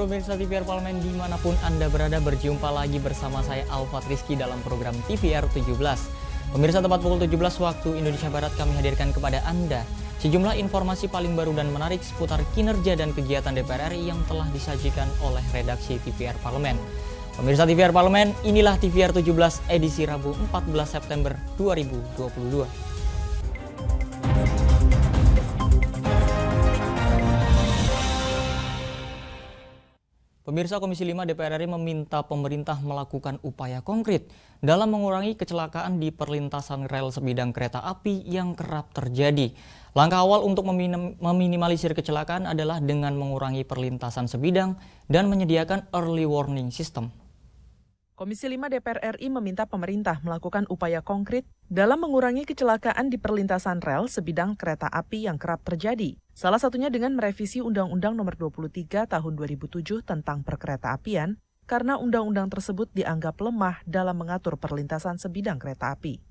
pemirsa TVR Parlemen dimanapun Anda berada, berjumpa lagi bersama saya Alfat Rizky dalam program TVR 17. Pemirsa, tepat pukul 17 waktu Indonesia Barat kami hadirkan kepada Anda sejumlah informasi paling baru dan menarik seputar kinerja dan kegiatan DPR RI yang telah disajikan oleh redaksi TVR Parlemen. Pemirsa TVR Parlemen, inilah TVR 17 edisi Rabu 14 September 2022. Pemirsa, Komisi 5 DPR RI meminta pemerintah melakukan upaya konkret dalam mengurangi kecelakaan di perlintasan rel sebidang kereta api yang kerap terjadi. Langkah awal untuk meminimalisir kecelakaan adalah dengan mengurangi perlintasan sebidang dan menyediakan early warning system. Komisi 5 DPR RI meminta pemerintah melakukan upaya konkret dalam mengurangi kecelakaan di perlintasan rel sebidang kereta api yang kerap terjadi. Salah satunya dengan merevisi Undang-Undang Nomor 23 Tahun 2007 tentang Perkeretaapian, karena undang-undang tersebut dianggap lemah dalam mengatur perlintasan sebidang kereta api.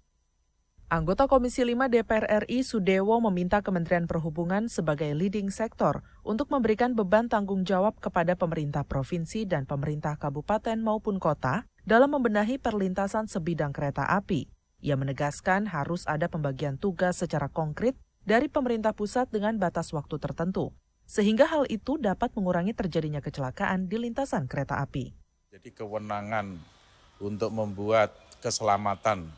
Anggota Komisi 5 DPR RI Sudewo meminta Kementerian Perhubungan sebagai leading sektor untuk memberikan beban tanggung jawab kepada pemerintah provinsi dan pemerintah kabupaten maupun kota dalam membenahi perlintasan sebidang kereta api. Ia menegaskan harus ada pembagian tugas secara konkret dari pemerintah pusat dengan batas waktu tertentu, sehingga hal itu dapat mengurangi terjadinya kecelakaan di lintasan kereta api. Jadi kewenangan untuk membuat keselamatan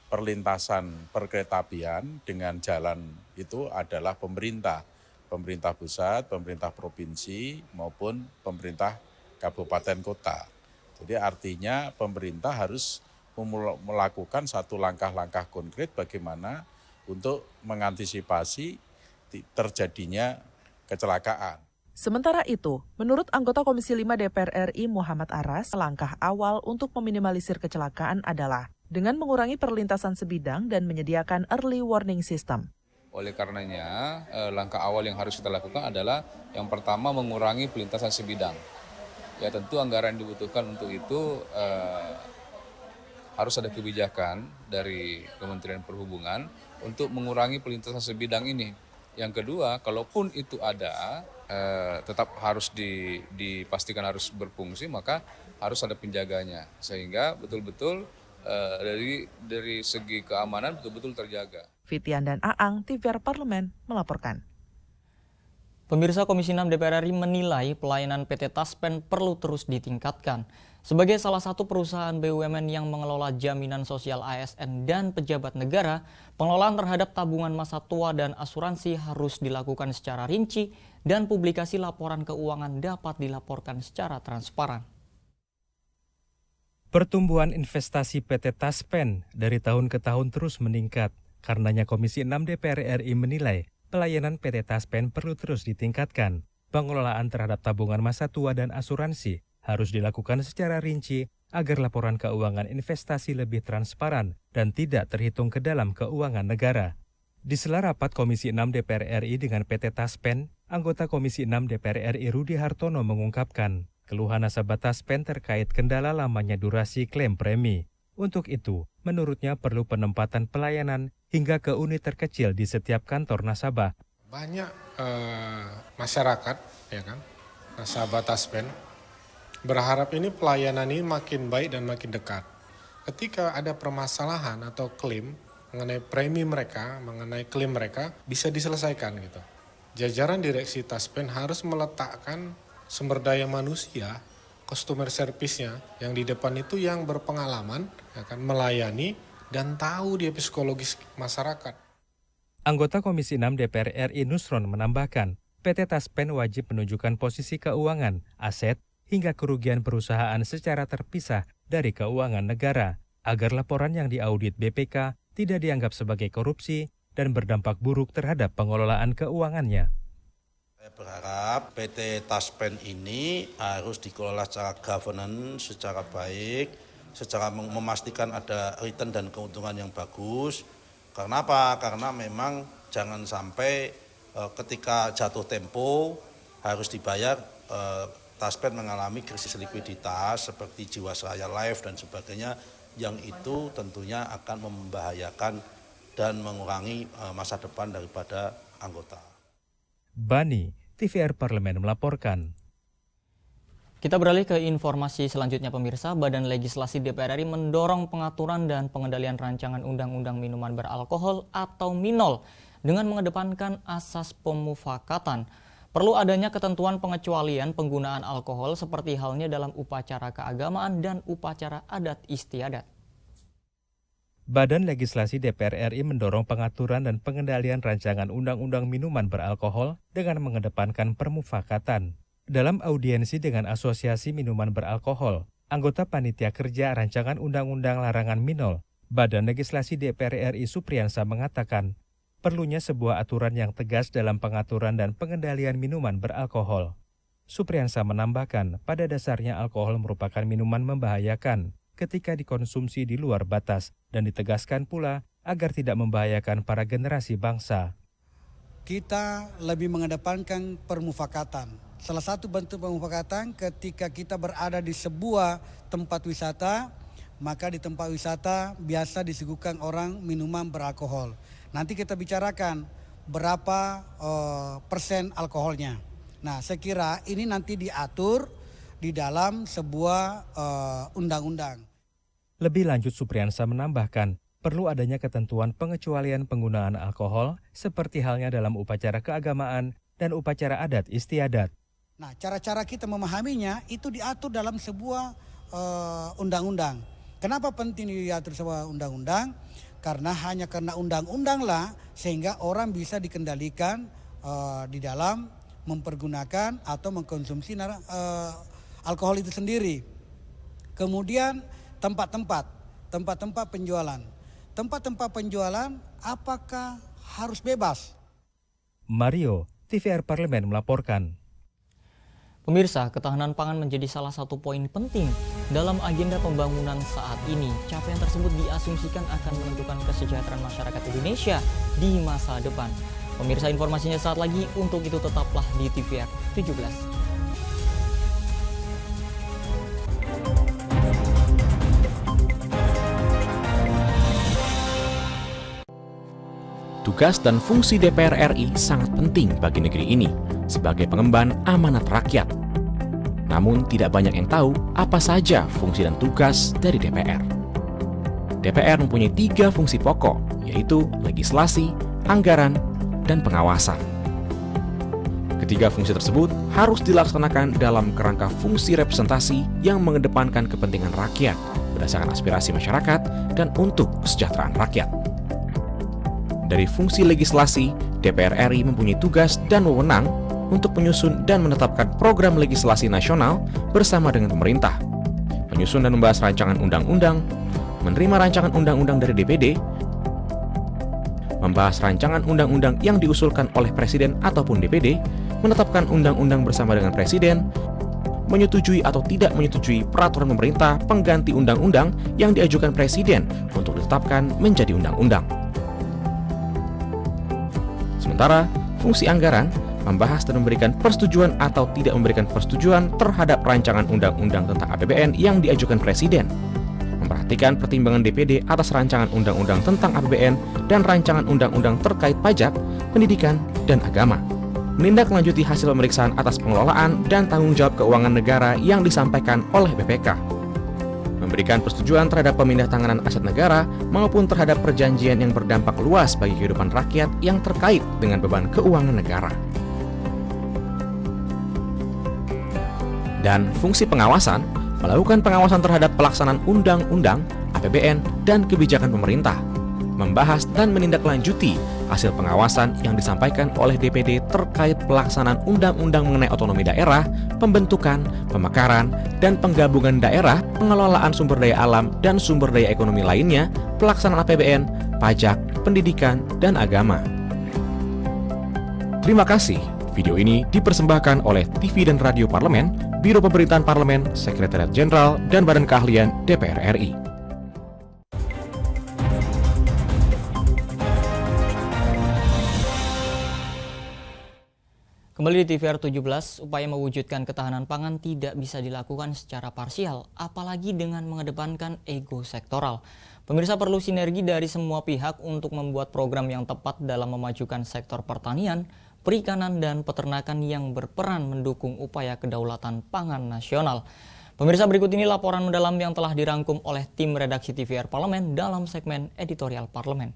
perlintasan perkeretaapian dengan jalan itu adalah pemerintah pusat, pemerintah provinsi maupun pemerintah kabupaten kota. Jadi artinya pemerintah harus melakukan satu langkah-langkah konkret bagaimana untuk mengantisipasi terjadinya kecelakaan. Sementara itu, menurut anggota Komisi 5 DPR RI Muhammad Aras, langkah awal untuk meminimalisir kecelakaan adalah dengan mengurangi perlintasan sebidang dan menyediakan early warning system. Oleh karenanya, langkah awal yang harus kita lakukan adalah yang pertama mengurangi perlintasan sebidang. Ya tentu anggaran yang dibutuhkan untuk itu harus ada kebijakan dari Kementerian Perhubungan untuk mengurangi perlintasan sebidang ini. Yang kedua, kalaupun itu ada, tetap harus dipastikan harus berfungsi, maka harus ada penjaganya. Sehingga betul-betul dari segi keamanan betul-betul terjaga. Fitian dan Aang, TVR Parlemen melaporkan. Pemirsa, Komisi 6 DPR RI menilai pelayanan PT Taspen perlu terus ditingkatkan. Sebagai salah satu perusahaan BUMN yang mengelola jaminan sosial ASN dan pejabat negara, pengelolaan terhadap tabungan masa tua dan asuransi harus dilakukan secara rinci dan publikasi laporan keuangan dapat dilaporkan secara transparan. Pertumbuhan investasi PT Taspen dari tahun ke tahun terus meningkat. Karenanya Komisi 6 DPR RI menilai pelayanan PT Taspen perlu terus ditingkatkan. Pengelolaan terhadap tabungan masa tua dan asuransi harus dilakukan secara rinci agar laporan keuangan investasi lebih transparan dan tidak terhitung ke dalam keuangan negara. Di sela rapat Komisi 6 DPR RI dengan PT Taspen, anggota Komisi 6 DPR RI Rudi Hartono mengungkapkan keluhan nasabah Taspen terkait kendala lamanya durasi klaim premi. Untuk itu, menurutnya perlu penempatan pelayanan hingga ke unit terkecil di setiap kantor nasabah. Banyak masyarakat, ya kan, nasabah Taspen, berharap ini pelayanan ini makin baik dan makin dekat. Ketika ada permasalahan atau klaim mengenai premi mereka, mengenai klaim mereka, bisa diselesaikan gitu. Jajaran direksi Taspen harus meletakkan sumber daya manusia, customer service-nya yang di depan itu yang berpengalaman, ya kan, melayani dan tahu dia psikologis masyarakat. Anggota Komisi 6 DPR RI Nusron menambahkan, PT Taspen wajib menunjukkan posisi keuangan, aset, hingga kerugian perusahaan secara terpisah dari keuangan negara, agar laporan yang diaudit BPK tidak dianggap sebagai korupsi dan berdampak buruk terhadap pengelolaan keuangannya. Saya berharap PT Taspen ini harus dikelola secara governance, secara baik, secara memastikan ada return dan keuntungan yang bagus. Karena apa? Karena memang jangan sampai ketika jatuh tempo harus dibayar, Taspen mengalami krisis likuiditas seperti Jiwasraya Life dan sebagainya, yang itu tentunya akan membahayakan dan mengurangi masa depan daripada anggota. Bani, TVR Parlemen melaporkan. Kita beralih ke informasi selanjutnya pemirsa. Badan Legislasi DPR RI mendorong pengaturan dan pengendalian rancangan undang-undang minuman beralkohol atau MINOL dengan mengedepankan asas pemufakatan. Perlu adanya ketentuan pengecualian penggunaan alkohol seperti halnya dalam upacara keagamaan dan upacara adat istiadat. Badan Legislasi DPR RI mendorong pengaturan dan pengendalian rancangan undang-undang minuman beralkohol dengan mengedepankan permufakatan. Dalam audiensi dengan Asosiasi Minuman Beralkohol, anggota Panitia Kerja Rancangan Undang-Undang Larangan MINOL, Badan Legislasi DPR RI Supriyansa mengatakan, perlunya sebuah aturan yang tegas dalam pengaturan dan pengendalian minuman beralkohol. Supriyansa menambahkan, pada dasarnya alkohol merupakan minuman membahayakan ketika dikonsumsi di luar batas dan ditegaskan pula agar tidak membahayakan para generasi bangsa. Kita lebih mengedepankan permufakatan. Salah satu bentuk pemufakatan ketika kita berada di sebuah tempat wisata, maka di tempat wisata biasa disuguhkan orang minuman beralkohol. Nanti kita bicarakan berapa persen alkoholnya. Nah, saya kira ini nanti diatur di dalam sebuah undang-undang. Lebih lanjut Supriyansa menambahkan, perlu adanya ketentuan pengecualian penggunaan alkohol seperti halnya dalam upacara keagamaan dan upacara adat istiadat. Nah, cara-cara kita memahaminya itu diatur dalam sebuah undang-undang. Kenapa penting diatur sebuah undang-undang? Karena hanya karena undang-undang lah sehingga orang bisa dikendalikan di dalam mempergunakan atau mengkonsumsi alkohol itu sendiri. Kemudian tempat-tempat penjualan. Tempat-tempat penjualan apakah harus bebas? Mario, TVR Parlemen melaporkan. Pemirsa, ketahanan pangan menjadi salah satu poin penting dalam agenda pembangunan saat ini. Capaian tersebut diasumsikan akan menentukan kesejahteraan masyarakat Indonesia di masa depan. Pemirsa, informasinya saat lagi, untuk itu tetaplah di TVR 17. Tugas dan fungsi DPR RI sangat penting bagi negeri ini sebagai pengemban amanat rakyat. Namun tidak banyak yang tahu apa saja fungsi dan tugas dari DPR. DPR mempunyai 3 fungsi pokok, yaitu legislasi, anggaran, dan pengawasan. Ketiga fungsi tersebut harus dilaksanakan dalam kerangka fungsi representasi yang mengedepankan kepentingan rakyat berdasarkan aspirasi masyarakat dan untuk kesejahteraan rakyat. Dari fungsi legislasi, DPR RI mempunyai tugas dan wewenang untuk menyusun dan menetapkan program legislasi nasional bersama dengan pemerintah, menyusun dan membahas rancangan undang-undang, menerima rancangan undang-undang dari DPD, membahas rancangan undang-undang yang diusulkan oleh Presiden ataupun DPD, menetapkan undang-undang bersama dengan Presiden, menyetujui atau tidak menyetujui peraturan pemerintah pengganti undang-undang yang diajukan Presiden untuk ditetapkan menjadi undang-undang. Sementara, fungsi anggaran membahas dan memberikan persetujuan atau tidak memberikan persetujuan terhadap rancangan undang-undang tentang APBN yang diajukan Presiden, memperhatikan pertimbangan DPD atas rancangan undang-undang tentang APBN dan rancangan undang-undang terkait pajak, pendidikan, dan agama, menindaklanjuti hasil pemeriksaan atas pengelolaan dan tanggung jawab keuangan negara yang disampaikan oleh BPK, memberikan persetujuan terhadap pemindahantanganan aset negara maupun terhadap perjanjian yang berdampak luas bagi kehidupan rakyat yang terkait dengan beban keuangan negara. Dan fungsi pengawasan, melakukan pengawasan terhadap pelaksanaan undang-undang, APBN, dan kebijakan pemerintah, membahas dan menindaklanjuti hasil pengawasan yang disampaikan oleh DPD terkait pelaksanaan undang-undang mengenai otonomi daerah, pembentukan, pemekaran, dan penggabungan daerah, pengelolaan sumber daya alam dan sumber daya ekonomi lainnya, pelaksanaan APBN, pajak, pendidikan, dan agama. Terima kasih. Video ini dipersembahkan oleh TV dan Radio Parlemen, Biro Pemerintahan Parlemen, Sekretariat Jenderal, dan Badan Keahlian DPR RI. Kembali di TVR 17, upaya mewujudkan ketahanan pangan tidak bisa dilakukan secara parsial, apalagi dengan mengedepankan ego sektoral. Pemirsa, perlu sinergi dari semua pihak untuk membuat program yang tepat dalam memajukan sektor pertanian, perikanan dan peternakan yang berperan mendukung upaya kedaulatan pangan nasional. Pemirsa, berikut ini laporan mendalam yang telah dirangkum oleh tim redaksi TVR Parlemen dalam segmen editorial Parlemen.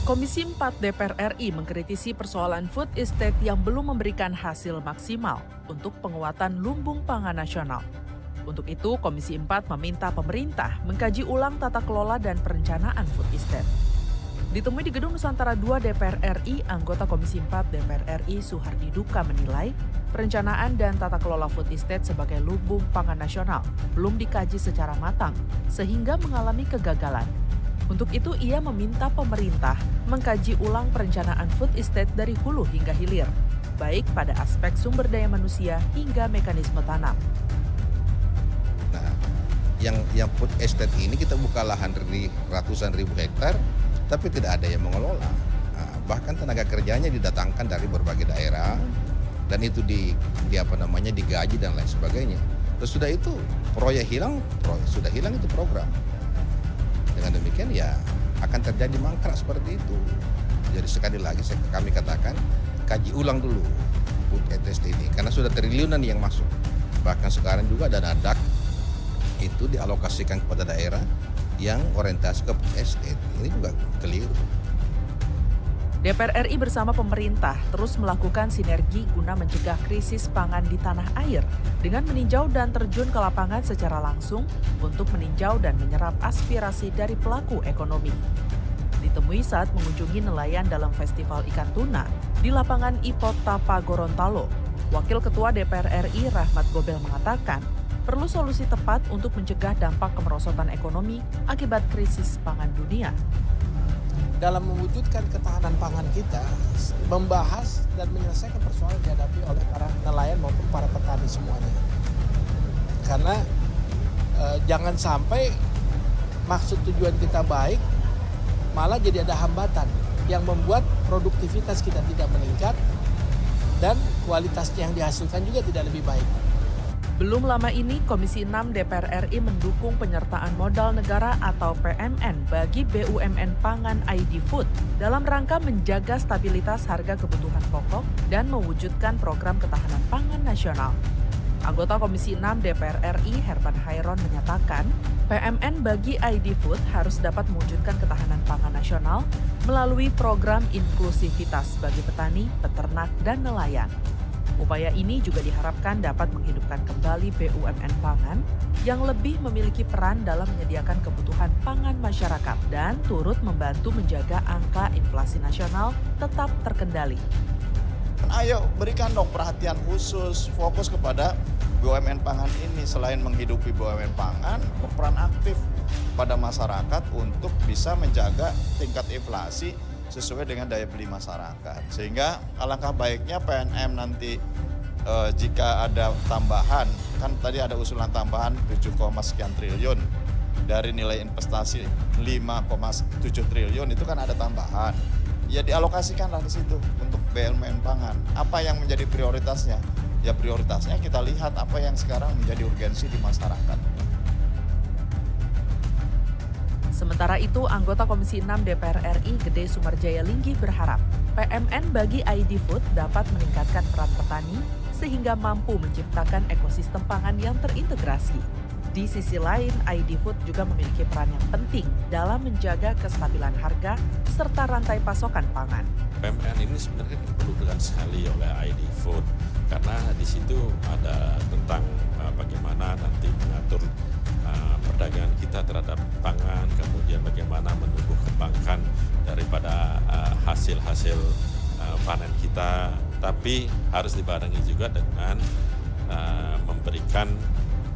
Komisi 4 DPR RI mengkritisi persoalan food estate yang belum memberikan hasil maksimal untuk penguatan lumbung pangan nasional. Untuk itu, Komisi 4 meminta pemerintah mengkaji ulang tata kelola dan perencanaan food estate. Ditemui di Gedung Nusantara 2 DPR RI, anggota Komisi 4 DPR RI Suhardi Duka menilai perencanaan dan tata kelola food estate sebagai lumbung pangan nasional belum dikaji secara matang sehingga mengalami kegagalan. Untuk itu, ia meminta pemerintah mengkaji ulang perencanaan food estate dari hulu hingga hilir, baik pada aspek sumber daya manusia hingga mekanisme tanam. Nah, yang food estate ini kita buka lahan ratusan ribu hektar, tapi tidak ada yang mengelola. Nah, bahkan tenaga kerjanya didatangkan dari berbagai daerah, dan itu digaji dan lain sebagainya. Terus sudah itu proyek hilang, sudah hilang itu program. Dengan demikian ya akan terjadi mangkrak seperti itu. Jadi sekali lagi kami katakan kaji ulang dulu food estate ini karena sudah triliunan yang masuk. Bahkan sekarang juga dana DAK itu dialokasikan kepada daerah yang orientasi ke food estate. Ini juga keliru. DPR RI bersama pemerintah terus melakukan sinergi guna mencegah krisis pangan di tanah air dengan meninjau dan terjun ke lapangan secara langsung untuk meninjau dan menyerap aspirasi dari pelaku ekonomi. Ditemui saat mengunjungi nelayan dalam Festival Ikan Tuna di lapangan IPOT Tapa Gorontalo, Wakil Ketua DPR RI Rahmat Gobel mengatakan perlu solusi tepat untuk mencegah dampak kemerosotan ekonomi akibat krisis pangan dunia. Dalam mewujudkan ketahanan pangan kita, membahas dan menyelesaikan persoalan yang dihadapi oleh para nelayan maupun para petani semuanya. Karena jangan sampai maksud tujuan kita baik, malah jadi ada hambatan yang membuat produktivitas kita tidak meningkat dan kualitasnya yang dihasilkan juga tidak lebih baik. Belum lama ini, Komisi 6 DPR RI mendukung penyertaan modal negara atau PMN bagi BUMN Pangan ID Food dalam rangka menjaga stabilitas harga kebutuhan pokok dan mewujudkan program ketahanan pangan nasional. Anggota Komisi 6 DPR RI Herman Hairon menyatakan, PMN bagi ID Food harus dapat mewujudkan ketahanan pangan nasional melalui program inklusivitas bagi petani, peternak, dan nelayan. Upaya ini juga diharapkan dapat menghidupkan kembali BUMN pangan yang lebih memiliki peran dalam menyediakan kebutuhan pangan masyarakat dan turut membantu menjaga angka inflasi nasional tetap terkendali. Ayo berikan dong perhatian khusus, fokus kepada BUMN pangan ini. Selain menghidupi BUMN pangan, berperan aktif pada masyarakat untuk bisa menjaga tingkat inflasi sesuai dengan daya beli masyarakat. Sehingga alangkah baiknya PNM nanti jika ada tambahan, kan tadi ada usulan tambahan 7, sekian triliun dari nilai investasi 5,7 triliun itu kan ada tambahan. Ya dialokasikanlah di situ untuk BUMN pangan. Apa yang menjadi prioritasnya? Ya prioritasnya kita lihat apa yang sekarang menjadi urgensi di masyarakat. Sementara itu, anggota Komisi 6 DPR RI Gede Sumarjaya Linggih berharap PMN bagi ID Food dapat meningkatkan peran petani sehingga mampu menciptakan ekosistem pangan yang terintegrasi. Di sisi lain, ID Food juga memiliki peran yang penting dalam menjaga kestabilan harga serta rantai pasokan pangan. PMN ini sebenarnya diperlukan sekali oleh ID Food karena di situ ada tentang bagaimana nanti mengatur perdagangan kita terhadap pangan, kemudian bagaimana menumbuh kembangkan daripada hasil-hasil panen kita, tapi harus dibarengi juga dengan memberikan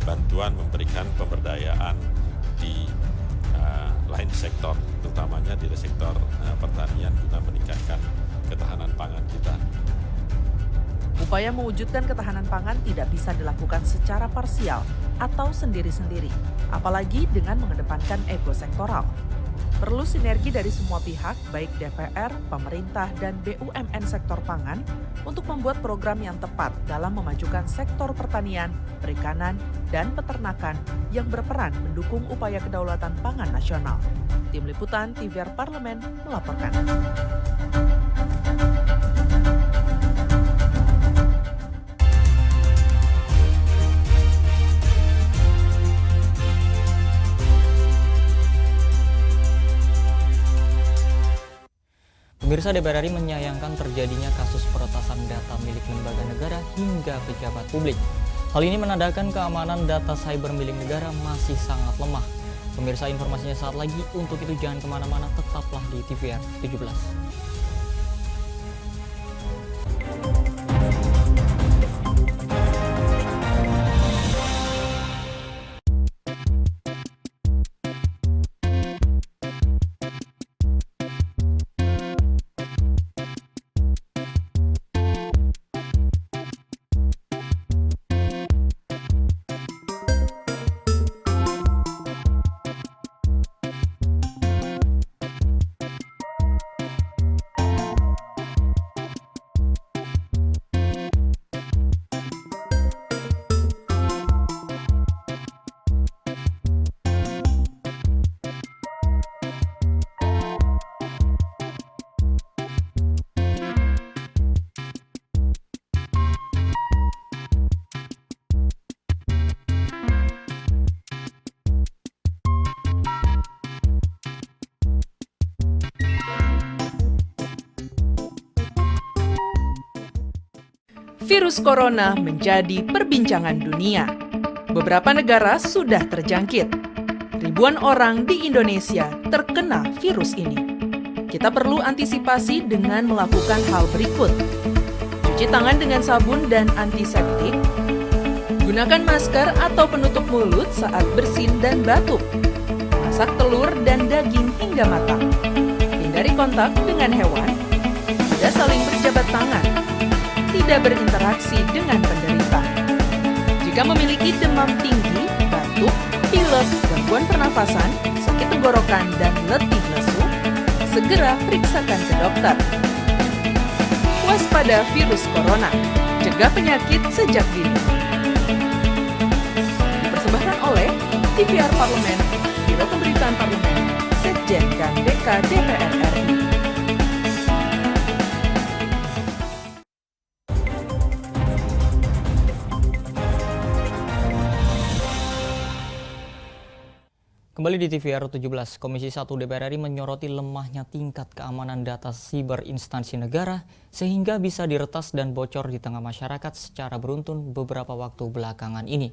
bantuan, memberikan pemberdayaan di lain sektor, terutamanya di sektor pertanian guna meningkatkan ketahanan pangan kita. Upaya mewujudkan ketahanan pangan tidak bisa dilakukan secara parsial atau sendiri-sendiri, apalagi dengan mengedepankan ego sektoral. Perlu sinergi dari semua pihak, baik DPR, pemerintah, dan BUMN sektor pangan untuk membuat program yang tepat dalam memajukan sektor pertanian, perikanan, dan peternakan yang berperan mendukung upaya kedaulatan pangan nasional. Tim Liputan TVR Parlemen melaporkan. Pemirsa, DPR RI menyayangkan terjadinya kasus peretasan data milik lembaga negara hingga pejabat publik. Hal ini menandakan keamanan data cyber milik negara masih sangat lemah. Pemirsa, informasinya saat lagi. Untuk itu jangan kemana-mana, tetaplah di TVR 17. Virus corona menjadi perbincangan dunia. Beberapa negara sudah terjangkit. Ribuan orang di Indonesia terkena virus ini. Kita perlu antisipasi dengan melakukan hal berikut. Cuci tangan dengan sabun dan antiseptik. Gunakan masker atau penutup mulut saat bersin dan batuk. Masak telur dan daging hingga matang. Hindari kontak dengan hewan. Tidak saling berjabat tangan. Tidak berinteraksi dengan penderita. Jika memiliki demam tinggi, batuk, pilek, gangguan pernafasan, sakit tenggorokan, dan letih lesu, segera periksakan ke dokter. Waspada virus corona, cegah penyakit sejak dini. Dipersembahkan oleh TVR Parlemen, Biro Pemberitaan Parlemen, Sekjen dan DK DPR RI. Kembali di TVR 17, Komisi 1 DPR RI menyoroti lemahnya tingkat keamanan data siber instansi negara sehingga bisa diretas dan bocor di tengah masyarakat secara beruntun beberapa waktu belakangan ini.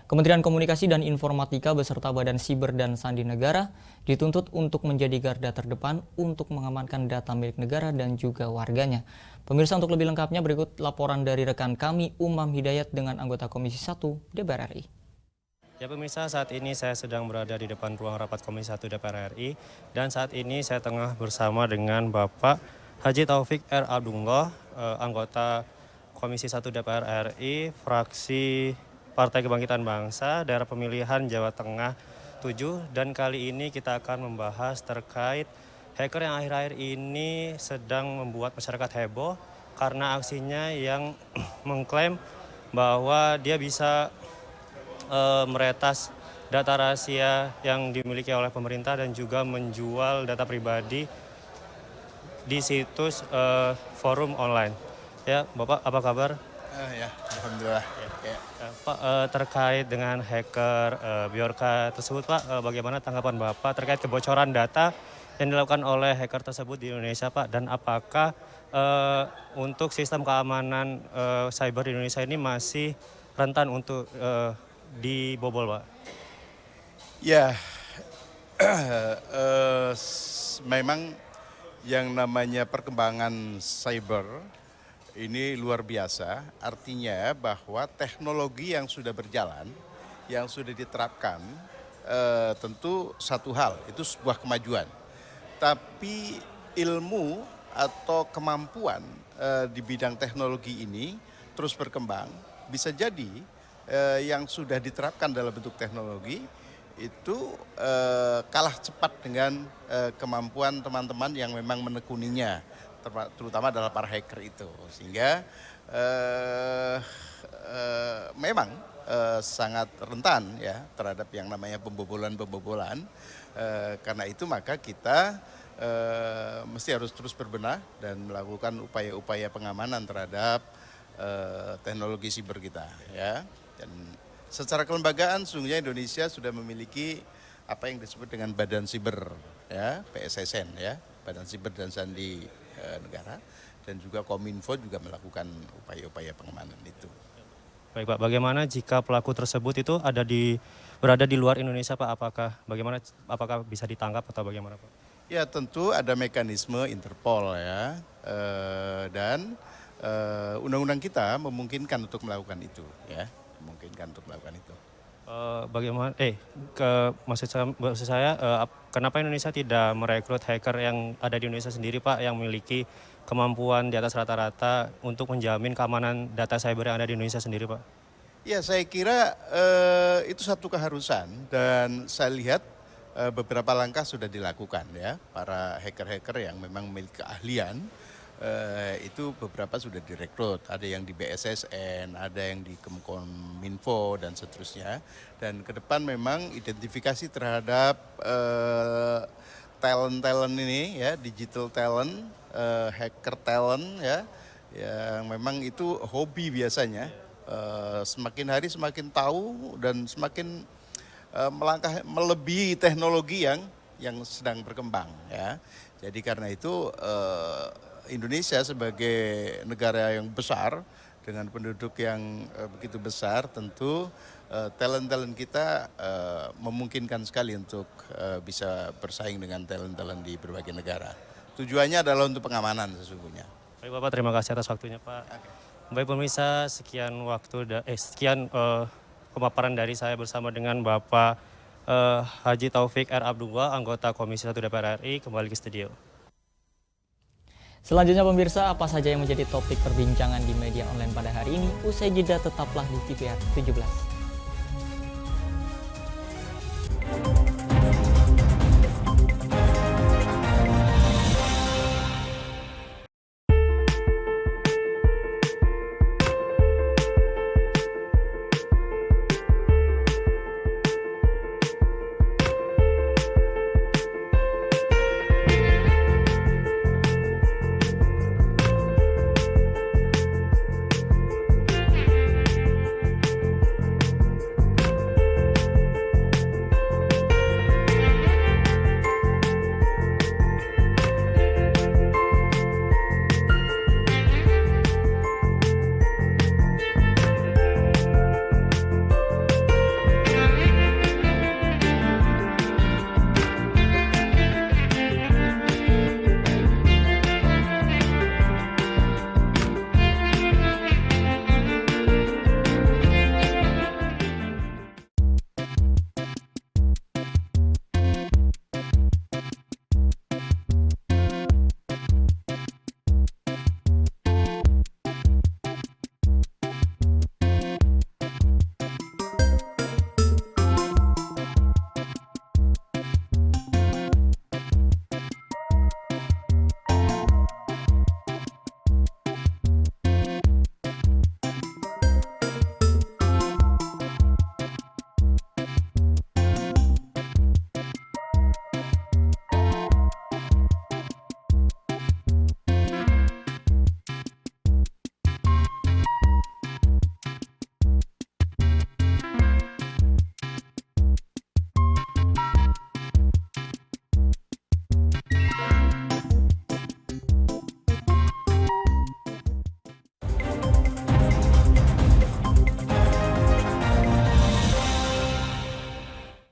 Kementerian Komunikasi dan Informatika beserta Badan Siber dan Sandi Negara dituntut untuk menjadi garda terdepan untuk mengamankan data milik negara dan juga warganya. Pemirsa, untuk lebih lengkapnya berikut laporan dari rekan kami Umam Hidayat dengan anggota Komisi 1 DPR RI. Ya pemirsa, saat ini saya sedang berada di depan ruang rapat Komisi 1 DPR RI dan saat ini saya tengah bersama dengan Bapak Haji Taufik R. Abdullah, anggota Komisi 1 DPR RI, fraksi Partai Kebangkitan Bangsa, daerah pemilihan Jawa Tengah 7, dan kali ini kita akan membahas terkait hacker yang akhir-akhir ini sedang membuat masyarakat heboh karena aksinya yang mengklaim bahwa dia bisa meretas data rahasia yang dimiliki oleh pemerintah dan juga menjual data pribadi di situs forum online. Ya, Bapak apa kabar? Ya, alhamdulillah. Ya. Pak, terkait dengan hacker Bjorka tersebut, Pak, bagaimana tanggapan Bapak terkait kebocoran data yang dilakukan oleh hacker tersebut di Indonesia, Pak? Dan apakah untuk sistem keamanan cyber di Indonesia ini masih rentan untuk dibobol, Pak? Ya, memang yang namanya perkembangan cyber ini luar biasa. Artinya bahwa teknologi yang sudah berjalan, yang sudah diterapkan, tentu satu hal, itu sebuah kemajuan. Tapi ilmu atau kemampuan di bidang teknologi ini terus berkembang, bisa jadi yang sudah diterapkan dalam bentuk teknologi itu kalah cepat dengan kemampuan teman-teman yang memang menekuninya, terutama adalah para hacker itu. Sehingga memang sangat rentan ya terhadap yang namanya pembobolan. Karena itu maka kita mesti harus terus berbenah dan melakukan upaya-upaya pengamanan terhadap teknologi siber kita ya. Dan secara kelembagaan sesungguhnya Indonesia sudah memiliki apa yang disebut dengan Badan Siber ya, PSSN ya, Badan Siber dan Sandi Negara, dan juga Kominfo juga melakukan upaya-upaya pengamanan itu. Baik Pak, bagaimana jika pelaku tersebut itu berada di luar Indonesia Pak? Apakah bisa ditangkap atau bagaimana Pak? Ya tentu ada mekanisme Interpol ya, dan undang-undang kita memungkinkan untuk melakukan itu ya, Bagaimana? Maksud saya, kenapa Indonesia tidak merekrut hacker yang ada di Indonesia sendiri Pak, yang memiliki kemampuan di atas rata-rata untuk menjamin keamanan data cyber yang ada di Indonesia sendiri Pak? Ya saya kira itu satu keharusan dan saya lihat beberapa langkah sudah dilakukan ya. Para hacker-hacker yang memang memiliki keahlian itu beberapa sudah direkrut. Ada yang di BSSN, ada yang di Kominfo dan seterusnya. Dan ke depan memang identifikasi terhadap talent ini ya, digital talent, hacker talent ya, yang memang itu hobi biasanya. Semakin hari semakin tahu dan semakin melangkah melebihi teknologi yang sedang berkembang ya. Jadi karena itu Indonesia sebagai negara yang besar dengan penduduk yang begitu besar, tentu talent-talent kita memungkinkan sekali untuk bisa bersaing dengan talent-talent di berbagai negara. Tujuannya adalah untuk pengamanan sesungguhnya. Baik Bapak, terima kasih atas waktunya Pak. Baik pemirsa, sekian pemaparan dari saya bersama dengan Bapak Haji Taufik R. Abdullah, anggota Komisi 1 DPR RI, kembali ke studio. Selanjutnya pemirsa, apa saja yang menjadi topik perbincangan di media online pada hari ini? Usai jeda tetaplah di TVR 17.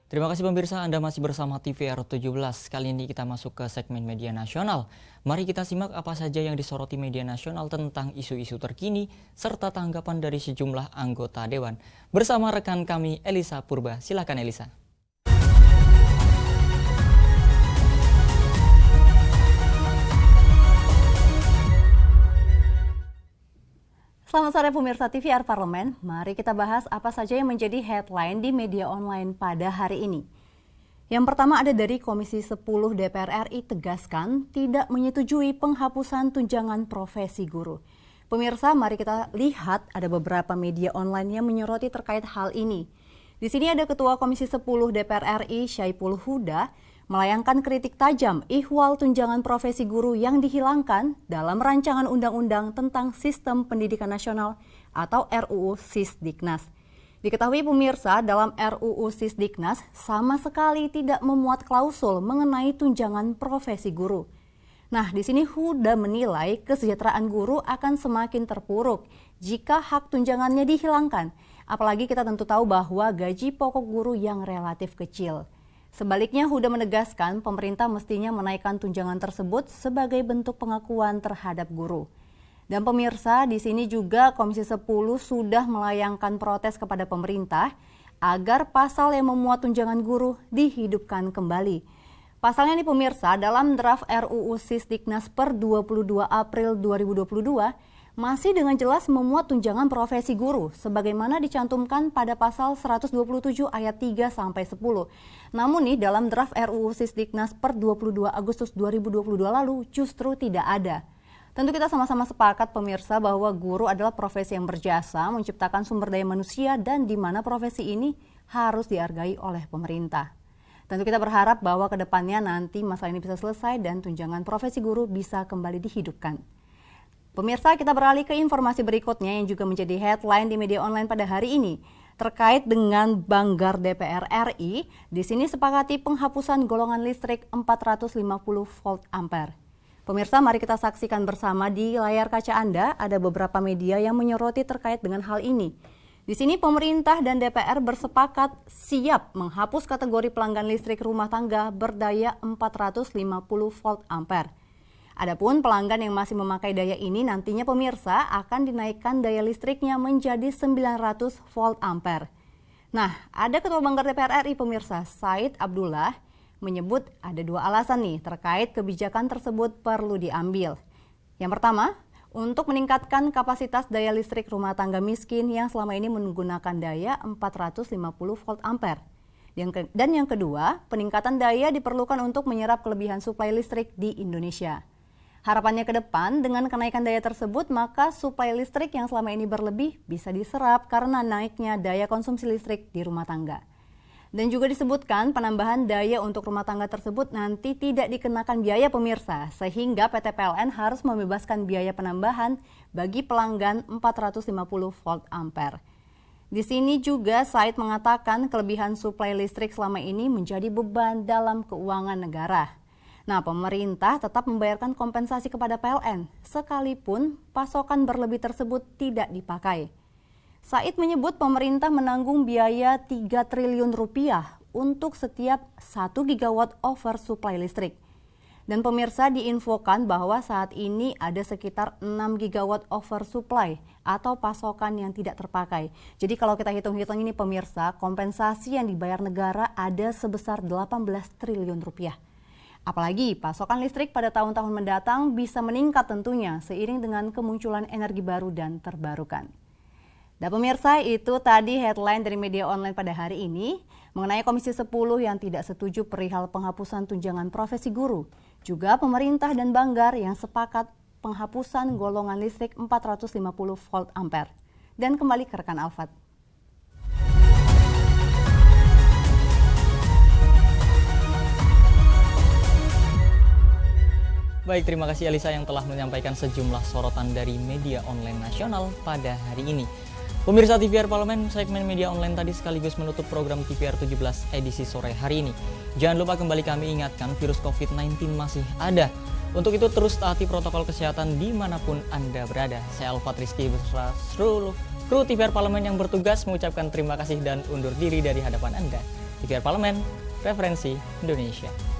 Terima kasih pemirsa, Anda masih bersama TVR 17. Kali ini kita masuk ke segmen media nasional. Mari kita simak apa saja yang disoroti media nasional tentang isu-isu terkini serta tanggapan dari sejumlah anggota Dewan. Bersama rekan kami Elisa Purba. Silakan Elisa. Selamat sore pemirsa TVR Parlemen, mari kita bahas apa saja yang menjadi headline di media online pada hari ini. Yang pertama ada dari Komisi 10 DPR RI tegaskan tidak menyetujui penghapusan tunjangan profesi guru. Pemirsa, mari kita lihat ada beberapa media online yang menyoroti terkait hal ini. Di sini ada Ketua Komisi 10 DPR RI Syaiful Huda melayangkan kritik tajam ihwal tunjangan profesi guru yang dihilangkan dalam rancangan undang-undang tentang sistem pendidikan nasional atau RUU Sisdiknas. Diketahui pemirsa, dalam RUU Sisdiknas sama sekali tidak memuat klausul mengenai tunjangan profesi guru. Nah, di sini Huda menilai kesejahteraan guru akan semakin terpuruk jika hak tunjangannya dihilangkan. Apalagi kita tentu tahu bahwa gaji pokok guru yang relatif kecil. Sebaliknya, Huda menegaskan pemerintah mestinya menaikkan tunjangan tersebut sebagai bentuk pengakuan terhadap guru. Dan pemirsa, di sini juga Komisi 10 sudah melayangkan protes kepada pemerintah agar pasal yang memuat tunjangan guru dihidupkan kembali. Pasalnya nih pemirsa, dalam draft RUU Sisdiknas per 22 April 2022, masih dengan jelas memuat tunjangan profesi guru sebagaimana dicantumkan pada pasal 127 ayat 3 sampai 10. Namun nih dalam draft RUU Sisdiknas per 22 Agustus 2022 lalu justru tidak ada. Tentu kita sama-sama sepakat pemirsa bahwa guru adalah profesi yang berjasa menciptakan sumber daya manusia dan di mana profesi ini harus dihargai oleh pemerintah. Tentu kita berharap bahwa ke depannya nanti masalah ini bisa selesai dan tunjangan profesi guru bisa kembali dihidupkan. Pemirsa, kita beralih ke informasi berikutnya yang juga menjadi headline di media online pada hari ini. Terkait dengan Banggar DPR RI, di sini sepakati penghapusan golongan listrik 450 volt ampere. Pemirsa, mari kita saksikan bersama di layar kaca Anda ada beberapa media yang menyoroti terkait dengan hal ini. Di sini pemerintah dan DPR bersepakat siap menghapus kategori pelanggan listrik rumah tangga berdaya 450 volt ampere. Adapun pelanggan yang masih memakai daya ini nantinya pemirsa akan dinaikkan daya listriknya menjadi 900 volt ampere. Nah, ada Ketua Banggar DPR RI pemirsa, Said Abdullah, menyebut ada dua alasan nih terkait kebijakan tersebut perlu diambil. Yang pertama, untuk meningkatkan kapasitas daya listrik rumah tangga miskin yang selama ini menggunakan daya 450 volt ampere. Dan yang kedua, peningkatan daya diperlukan untuk menyerap kelebihan suplai listrik di Indonesia. Harapannya ke depan dengan kenaikan daya tersebut maka suplai listrik yang selama ini berlebih bisa diserap karena naiknya daya konsumsi listrik di rumah tangga. Dan juga disebutkan penambahan daya untuk rumah tangga tersebut nanti tidak dikenakan biaya pemirsa sehingga PT PLN harus membebaskan biaya penambahan bagi pelanggan 450 volt ampere. Di sini juga Said mengatakan kelebihan suplai listrik selama ini menjadi beban dalam keuangan negara. Nah, pemerintah tetap membayarkan kompensasi kepada PLN, sekalipun pasokan berlebih tersebut tidak dipakai. Said menyebut pemerintah menanggung biaya 3 triliun rupiah untuk setiap 1 gigawatt oversupply listrik. Dan pemirsa diinfokan bahwa saat ini ada sekitar 6 gigawatt oversupply atau pasokan yang tidak terpakai. Jadi kalau kita hitung-hitung ini pemirsa, kompensasi yang dibayar negara ada sebesar 18 triliun rupiah. Apalagi pasokan listrik pada tahun-tahun mendatang bisa meningkat tentunya seiring dengan kemunculan energi baru dan terbarukan. Dan pemirsa, itu tadi headline dari media online pada hari ini mengenai Komisi 10 yang tidak setuju perihal penghapusan tunjangan profesi guru. Juga pemerintah dan Banggar yang sepakat penghapusan golongan listrik 450 volt ampere. Dan kembali ke rekan Alfat. Baik, terima kasih Elisa yang telah menyampaikan sejumlah sorotan dari media online nasional pada hari ini. Pemirsa TVR Parlemen, segmen media online tadi sekaligus menutup program TVR 17 edisi sore hari ini. Jangan lupa kembali kami ingatkan virus COVID-19 masih ada. Untuk itu terus taati protokol kesehatan dimanapun Anda berada. Saya Alfat Rizky beserta seluruh kru TVR Parlemen yang bertugas mengucapkan terima kasih dan undur diri dari hadapan Anda. TVR Parlemen, referensi Indonesia.